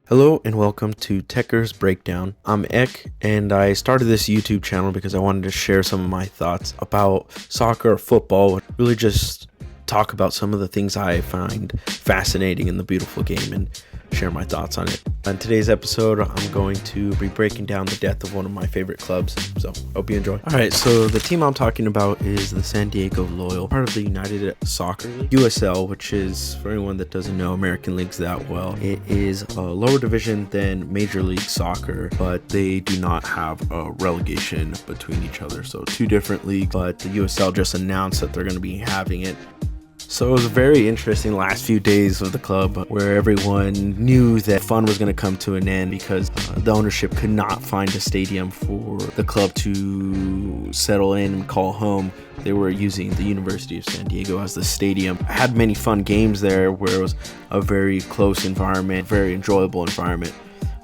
Hello and welcome to Techers Breakdown. I'm Ek and I started this YouTube channel because I wanted to share some of my thoughts about soccer or football, really just talk about some of the things I find fascinating in the beautiful game and share my thoughts on it. On today's episode, I'm going to be breaking down the death of one of my favorite clubs, so hope you enjoy. Alright, so the team I'm talking about is the San Diego Loyal, part of the United Soccer League, USL, which is, for anyone that doesn't know American leagues that well, it is a lower division than Major League Soccer, but they do not have a relegation between each other, so two different leagues, but the USL just announced that they're going to be having it. So it was a very interesting last few days of the club where everyone knew that fun was going to come to an end because the ownership could not find a stadium for the club to settle in and call home. They were using the University of San Diego as the stadium. I had many fun games there where it was a very close environment, very enjoyable environment.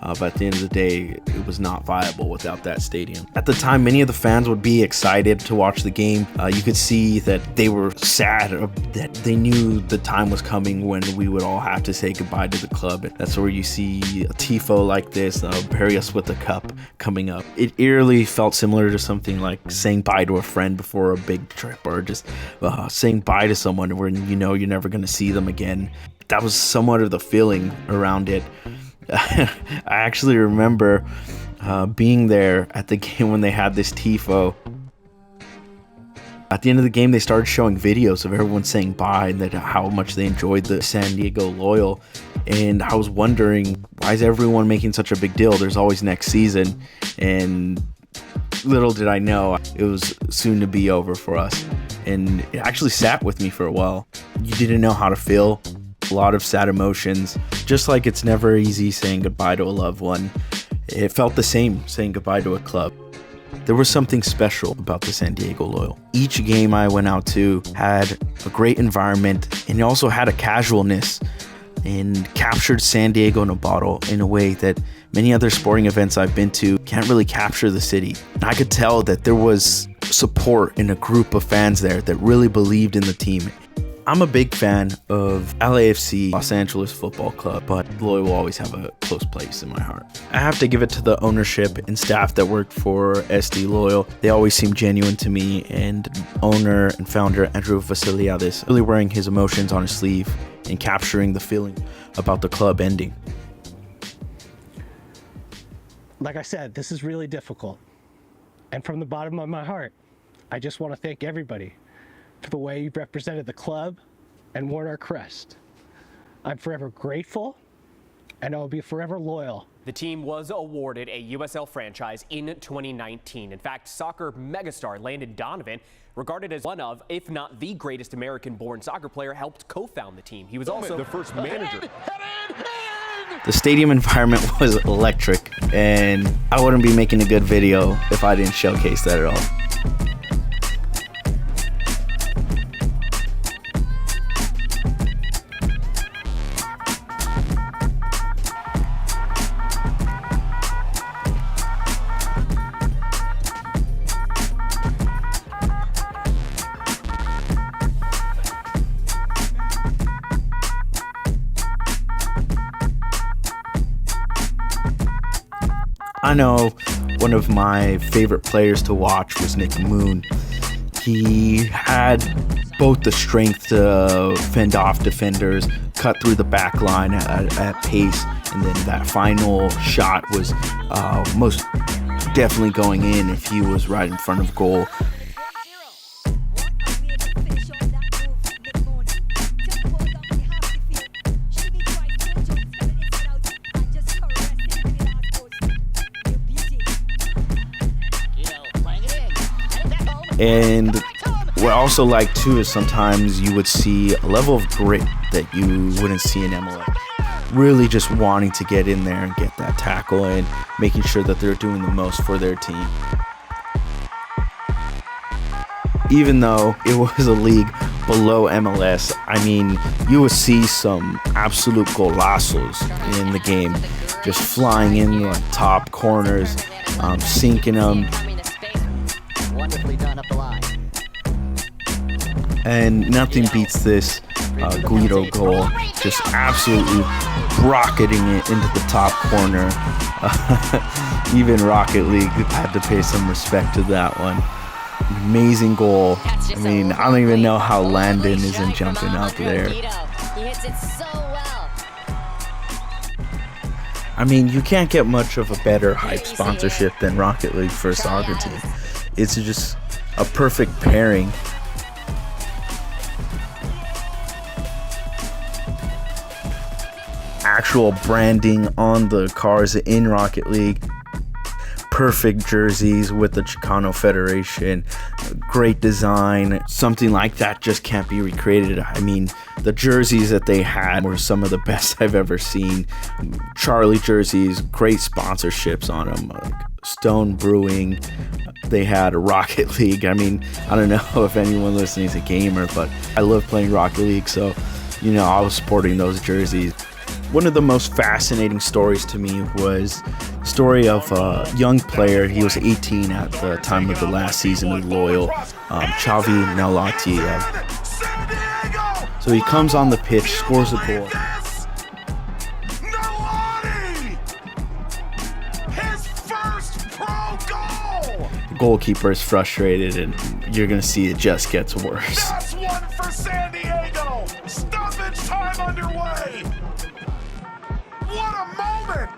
But at the end of the day, it was not viable without that stadium. At the time, many of the fans would be excited to watch the game. You could see that they were sad, that they knew the time was coming when we would all have to say goodbye to the club. That's where you see a tifo like this, bury us with a cup coming up. It eerily felt similar to something like saying bye to a friend before a big trip, or just saying bye to someone where you know you're never going to see them again. That was somewhat of the feeling around it. I actually remember being there at the game when they had this tifo. At the end of the game, they started showing videos of everyone saying bye and that how much they enjoyed the San Diego Loyal. And I was wondering, why is everyone making such a big deal? There's always next season. And little did I know, it was soon to be over for us. And it actually sat with me for a while. You didn't know how to feel. A lot of sad emotions. Just like it's never easy saying goodbye to a loved one, it felt the same saying goodbye to a club. There was something special about the San Diego Loyal. Each game I went out to had a great environment, and it also had a casualness and captured San Diego in a bottle in a way that many other sporting events I've been to can't really capture the city. And I could tell that there was support in a group of fans there that really believed in the team. I'm a big fan of LAFC, Los Angeles Football Club, but Loyal will always have a close place in my heart. I have to give it to the ownership and staff that work for SD Loyal. They always seem genuine to me, and owner and founder Andrew Vasiliadis really wearing his emotions on his sleeve and capturing the feeling about the club ending. Like I said, this is really difficult. And from the bottom of my heart, I just want to thank everybody for the way you've represented the club and worn our crest. I'm forever grateful, and I will be forever loyal. The team was awarded a USL franchise in 2019. In fact, soccer megastar Landon Donovan, regarded as one of, if not the greatest American-born soccer player, helped co-found the team. He was also the first manager. The stadium environment was electric, and I wouldn't be making a good video if I didn't showcase that at all. I know one of my favorite players to watch was Nick Moon. He had both the strength to fend off defenders, cut through the back line at pace, and then that final shot was most definitely going in if he was right in front of goal. And what I also like too is sometimes you would see a level of grit that you wouldn't see in MLS. Really just wanting to get in there and get that tackle and making sure that they're doing the most for their team. Even though it was a league below MLS, I mean, you would see some absolute golazos in the game. Just flying in like top corners, sinking them. Wonderfully done up the line. And nothing beats this Guido goal, just absolutely rocketing it into the top corner. Even Rocket League had to pay some respect to that one. Amazing goal. I mean, I don't even know how Landon isn't jumping up there. He hits it so well. I mean, you can't get much of a better hype sponsorship than Rocket League for a soccer team. It's just a perfect pairing. Actual branding on the cars in Rocket League. Perfect jerseys with the Chicano Federation. Great design. Something like that just can't be recreated. I mean, the jerseys that they had were some of the best I've ever seen. Charlie jerseys, great sponsorships on them. Like Stone Brewing. They had Rocket League. I mean, I don't know if anyone listening is a gamer, but I love playing Rocket League, so, you know, I was sporting those jerseys. One of the most fascinating stories to me was the story of a young player. He was 18 at the time of the last season with Loyal, Xavi Nelati. So he comes on the pitch, scores a goal. The goalkeeper is frustrated, and you're going to see it just gets worse. That's one for San Diego. Stoppage time underway. What a moment!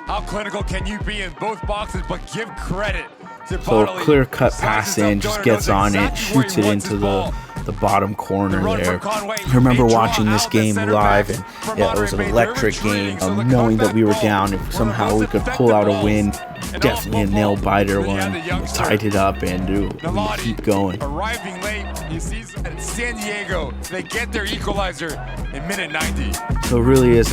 How clinical can you be in both boxes, but give credit to So clear cut pass in, just gets on it, shoots it into the bottom corner there. I remember watching this game live, and yeah, it was an electric game. Knowing that we were down, if somehow we could pull out a win, definitely a nail biter one. We tied it up and we keep going. Arriving late, you see San Diego, they get their equalizer in minute 90. So it really is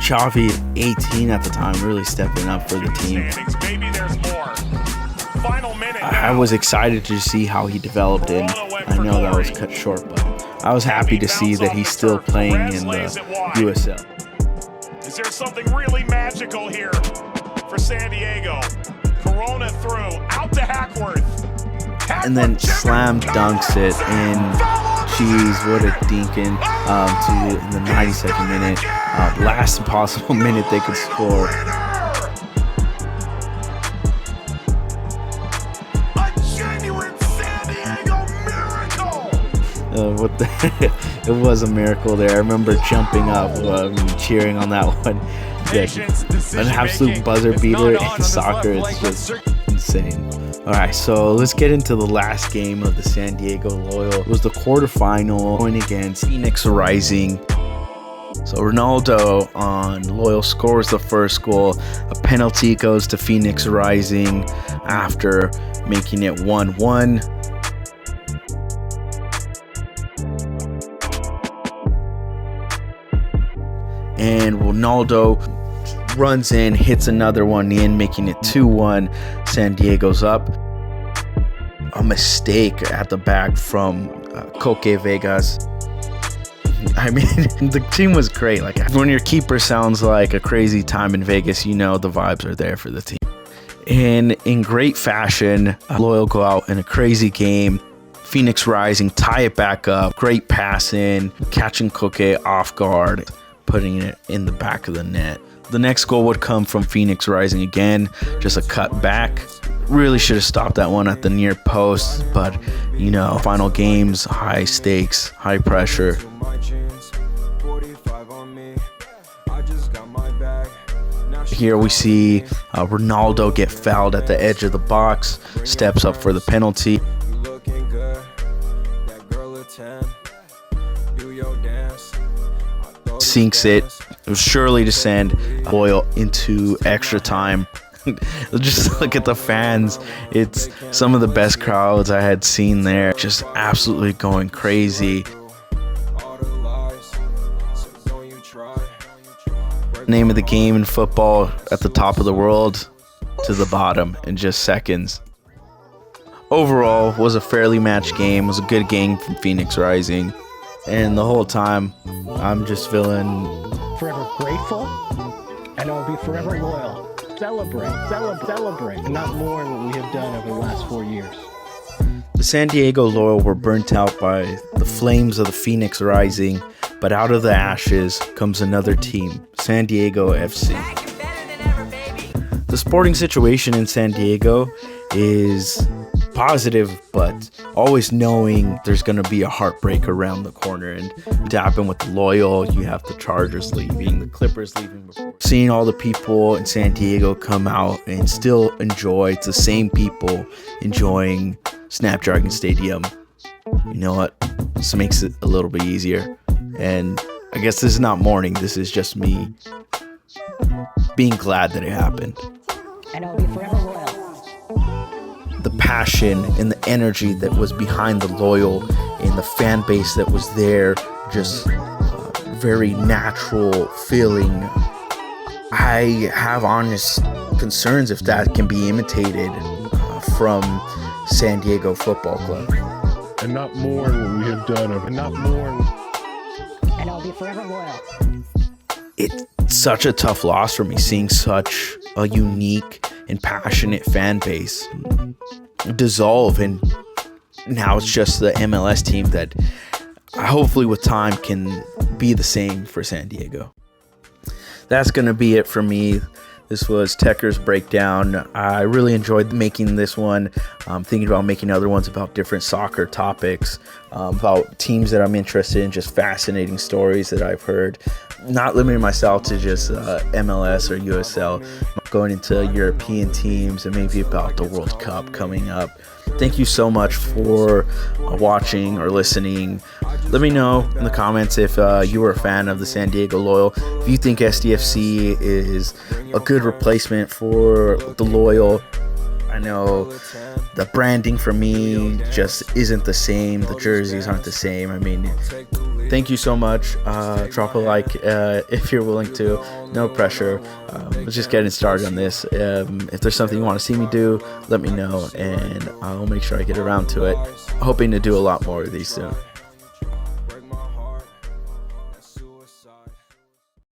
Xavi, 18 at the time, really stepping up for the team. Maybe there's more. Final minute. I was excited to see how he developed, and I know that was cut short, but I was happy to see that he's still playing in the USL. Is there something really magical here for San Diego? Corona through, out to Hackworth. And then slam dunks it in. Jeez, what a dinkin' to in the 92nd minute. Last possible minute they could score. It was a miracle there. I remember jumping up, cheering on that one. An absolute buzzer beater in soccer. It's just insane. All right, so let's get into the last game of the San Diego Loyal. It was the quarterfinal going against Phoenix Rising. So Ronaldo on Loyal scores the first goal. A penalty goes to Phoenix Rising after making it 1-1. And Ronaldo runs in, hits another one in, making it 2-1. San Diego's up. A mistake at the back from Coque Vegas. I mean, the team was great. Like, when your keeper sounds like a crazy time in Vegas, you know the vibes are there for the team. And in great fashion, Loyal go out in a crazy game. Phoenix Rising tie it back up. Great pass in, catching Coque off guard, putting it in the back of the net. The next goal would come from Phoenix Rising again, just a cut back. Really should have stopped that one at the near post, but you know, final games, high stakes, high pressure. Here we see Ronaldo get fouled at the edge of the box, steps up for the penalty. Sinks it. It was surely to send Loyal into extra time. Just look at the fans. It's some of the best crowds I had seen there. Just absolutely going crazy. Name of the game in football, at the top of the world to the bottom in just seconds. Overall, was a fairly matched game. It was a good game from Phoenix Rising. And the whole time, I'm just feeling Forever grateful, and I will be forever loyal. Celebrate, celebrate, not mourn what we have done over the last 4 years. The San Diego Loyal were burnt out by the flames of the Phoenix Rising, but out of the ashes comes another team, San Diego FC. The sporting situation in San Diego is positive, but always knowing there's going to be a heartbreak around the corner. And to happen with the Loyal, you have the Chargers leaving, the Clippers leaving before. Seeing all the people in San Diego come out and still enjoy, it's the same people enjoying Snapdragon Stadium. You know what? This makes it a little bit easier. And I guess this is not mourning, this is just me being glad that it happened. And I'll be forever loyal. The passion and the energy that was behind the Loyal and the fan base that was there, just very natural feeling. I have honest concerns if that can be imitated from San Diego Football Club. And not mourn what we have done, and not mourn. And I'll be forever loyal. It's such a tough loss for me, seeing such a unique and passionate fan base dissolve, and now it's just the MLS team that hopefully with time can be the same for San Diego. That's going to be it for me. This was Techers Breakdown. I really enjoyed making this one. I'm thinking about making other ones about different soccer topics, about teams that I'm interested in, just fascinating stories that I've heard. Not limiting myself to just MLS or USL, going into European teams and maybe about the World Cup coming up. Thank you so much for watching or listening. Let me know in the comments if you were a fan of the San Diego Loyal. If you think SDFC is a good replacement for the Loyal. I know the branding for me just isn't the same. The jerseys aren't the same. I mean, thank you so much. Drop a like if you're willing to. No pressure. We're just getting started on this. If there's something you want to see me do, let me know, and I'll make sure I get around to it. Hoping to do a lot more of these soon.